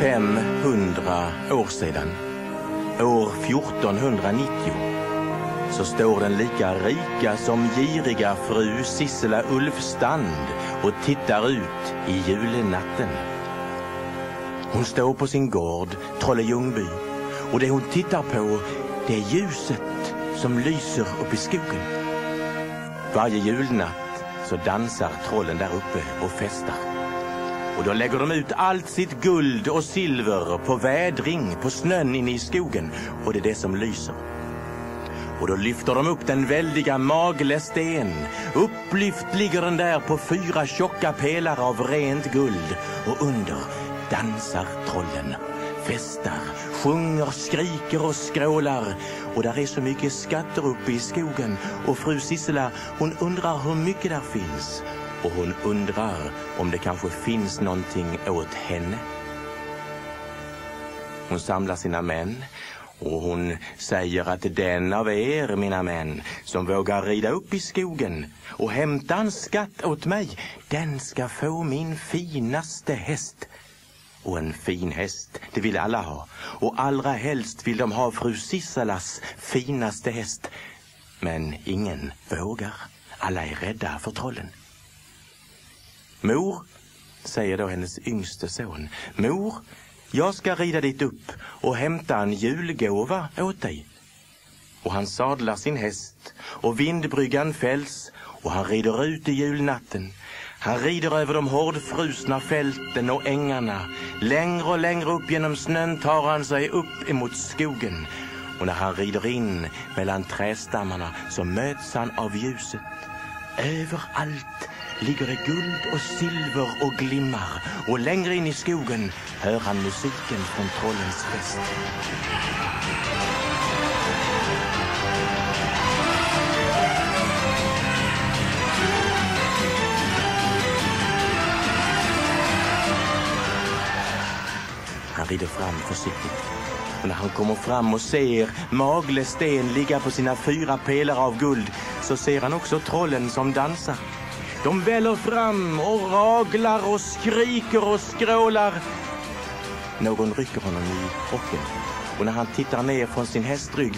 500 år sedan, år 1490, så står den lika rika som giriga fru Sissela Ulfstand och tittar ut i julnatten. Hon står på sin gård, Trolle-Ljungby, och det hon tittar på, det är ljuset som lyser upp i skogen. Varje julnatt så dansar trollen där uppe och festar. Och då lägger de ut allt sitt guld och silver på vädring, på snön inne i skogen, och det är det som lyser. Och då lyfter de upp den väldiga Maglesten. Upplyft ligger den där på 4 tjocka pelare av rent guld, och under dansar trollen, festar, sjunger, skriker och skrålar. Och där är så mycket skatter uppe i skogen, och fru Sissela, hon undrar hur mycket där finns. Och hon undrar om det kanske finns någonting åt henne. Hon samlar sina män och hon säger att den av er, mina män, som vågar rida upp i skogen och hämta en skatt åt mig, den ska få min finaste häst. Och en fin häst, det vill alla ha. Och allra helst vill de ha fru Sisselas finaste häst. Men ingen vågar. Alla är rädda för trollen. Mor, säger då hennes yngste son. Mor, jag ska rida dit upp och hämta en julgåva åt dig. Och han sadlar sin häst, och vindbryggan fälls, och han rider ut i julnatten. Han rider över de hårdfrusna fälten och ängarna. Längre och längre upp genom snön tar han sig upp emot skogen. Och när han rider in mellan trästammarna så möts han av ljuset. Överallt ligger det guld och silver och glimmar. Och längre in i skogen hör han musiken från trollens fest. Han rider fram försiktigt. Och när han kommer fram och ser Maglesten ligga på sina 4 pelare av guld, så ser han också trollen som dansar. De väller fram och raglar och skriker och skrålar. Någon rycker honom i rocken, och när han tittar ner från sin hästrygg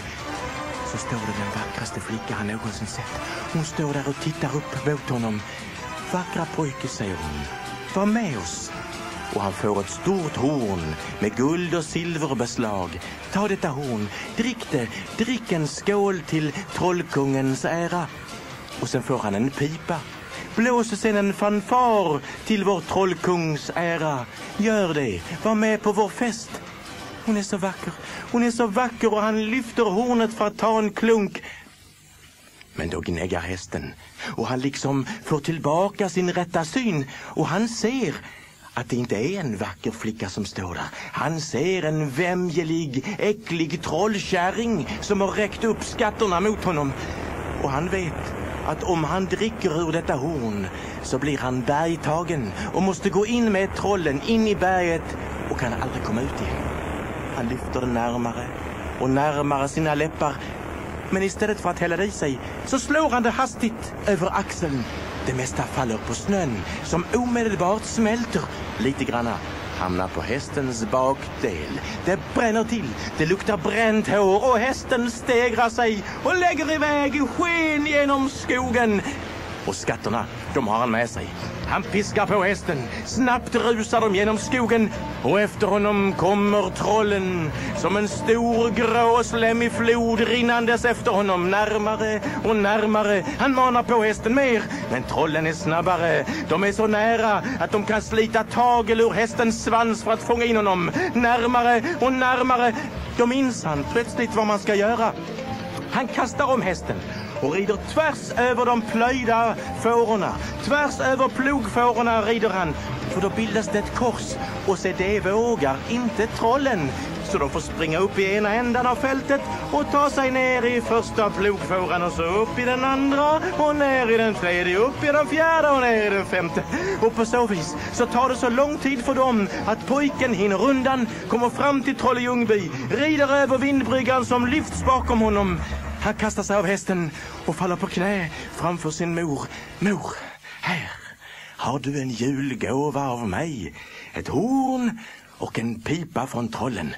så står det den vackraste flicka han någonsin sett. Hon står där och tittar upp mot honom. Vackra pojke, säger hon, var med oss. Och han får ett stort horn med guld och silverbeslag. Ta detta horn, drick det, drick en skål till trollkungens ära. Och sen får han en pipa. Blåser sen en fanfar till vår trollkungs ära. Gör det, var med på vår fest. Hon är så vacker, hon är så vacker, och han lyfter hornet för att ta en klunk. Men då gnäggar hästen, och han liksom får tillbaka sin rätta syn, och han ser att det inte är en vacker flicka som står där. Han ser en vämjelig, äcklig trollkärring som har räckt upp skatterna mot honom. Och han vet att om han dricker ur detta horn så blir han bergtagen och måste gå in med trollen in i berget och kan aldrig komma ut igen. Han lyfter den närmare och närmare sina läppar. Men istället för att hälla i sig så slår han det hastigt över axeln. Det mesta faller på snön som omedelbart smälter lite granna. Hamnar på hästens bakdel. Det bränner till, det luktar bränt hår, och hästen stegrar sig och lägger iväg sken genom skogen. Och skatterna, de har han med sig. Han piskar på hästen, snabbt rusar de genom skogen, och efter honom kommer trollen som en stor grå slemmig flod rinnandes efter honom, närmare och närmare. Han manar på hästen mer, men trollen är snabbare. De är så nära att de kan slita tagel ur hästens svans för att fånga in honom. Närmare och närmare. Då minns han plötsligt vad man ska göra. Han kastar om hästen och rider tvärs över de plöjda fårorna. Tvärs över plogfårorna rider han, för då bildas det ett kors, och se det vågar inte trollen. Så de får springa upp i ena ändan av fältet och ta sig ner i första plogfåran, och så upp i den andra och ner i den tredje, upp i den fjärde och ner i den femte. Och på så vis så tar det så lång tid för dem att pojken hinner undan, kommer fram till Trolle-Ljungby, rider över vindbryggan som lyfts bakom honom. Han kastar sig av hästen och faller på knä framför sin mor. Mor, här har du en julgåva av mig. Ett horn och en pipa från trollen.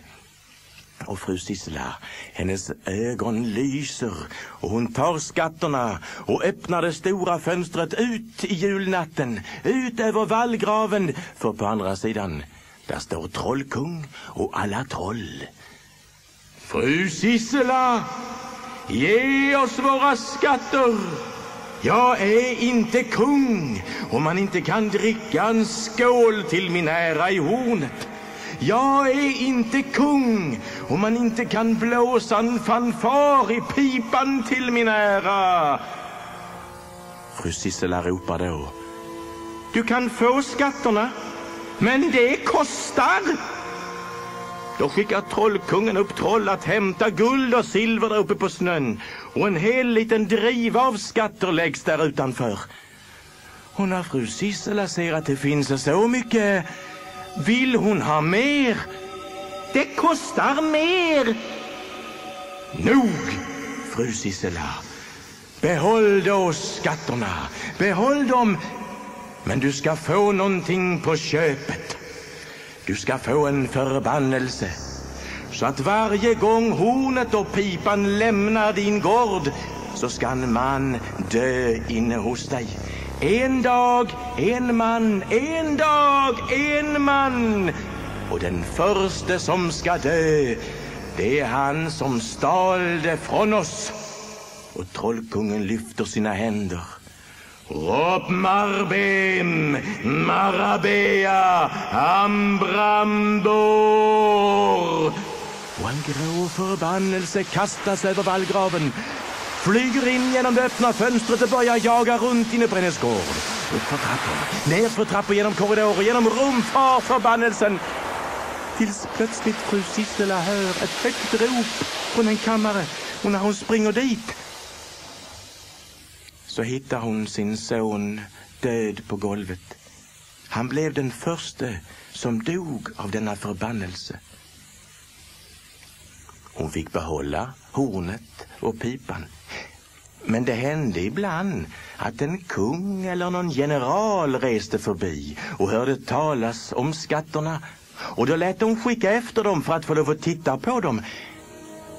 Och fru Sissela, hennes ögon lyser och hon tar skatterna och öppnar det stora fönstret ut i julnatten, ut över vallgraven, för på andra sidan där står trollkung och alla troll. Fru Sissela, ge oss våra skatter. Jag är inte kung om man inte kan dricka en skål till min ära i hornet. Jag är inte kung om man inte kan blåsa en fanfar i pipan till min ära. Fru Sissela ropar då: du kan få skatterna, men det kostar. Då skickar trollkungen upp troll att hämta guld och silver där uppe på snön, och en hel liten driva av skatter läggs där utanför. Och när fru Sissela ser att det finns så mycket, vill hon ha mer. Det kostar mer. Nog, fru Sissela. Behåll då skatterna. Behåll dem. Men du ska få någonting på köpet. Du ska få en förbannelse, så att varje gång hornet och pipan lämnar din gård, så ska en man dö inne hos dig. En dag, en man, en dag, en man. Och den första som ska dö, det är han som stal det från oss. Och trollkungen lyfter sina händer. Rop marbem, marabea, ambrambor. Och en grå förbannelse kastas över vallgraven, flyger in genom det öppna fönstret och börjar jaga runt inne på hennes gård. Upp för trappor, ner för trappor, genom korridorer, genom rum, far förbannelsen. Tills plötsligt fru Sissela hör ett högt rop från en kammare, och när hon springer dit, så hittar hon sin son död på golvet. Han blev den första som dog av denna förbannelse. Hon fick behålla hornet och pipan. Men det hände ibland att en kung eller någon general reste förbi och hörde talas om skatterna. Och då lät de skicka efter dem för att få lov att titta på dem.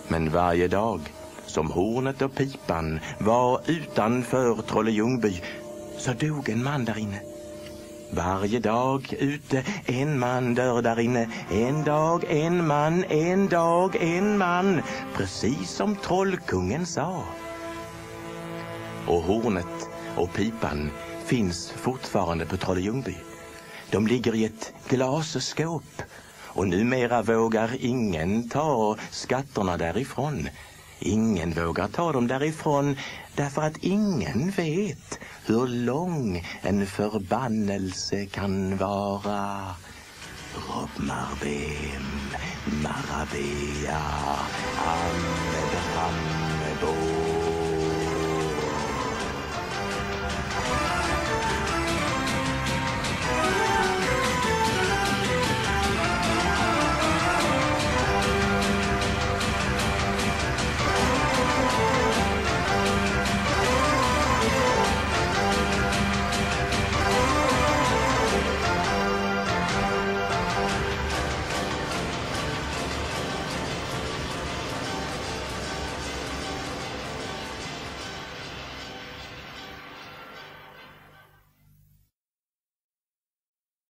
Men varje dag som hornet och pipan var utanför Trolle-Ljungby, så dog en man där inne. Varje dag ute, en man dör där inne. En dag, en man, en dag, en man. Precis som trollkungen sa. Och hornet och pipan finns fortfarande på Trolle-Ljungby. De ligger i ett glasskåp. Och numera vågar ingen ta skatterna därifrån. Ingen vågar ta dem därifrån, därför att ingen vet hur lång en förbannelse kan vara. Rop marbem, marabea, ambrambor.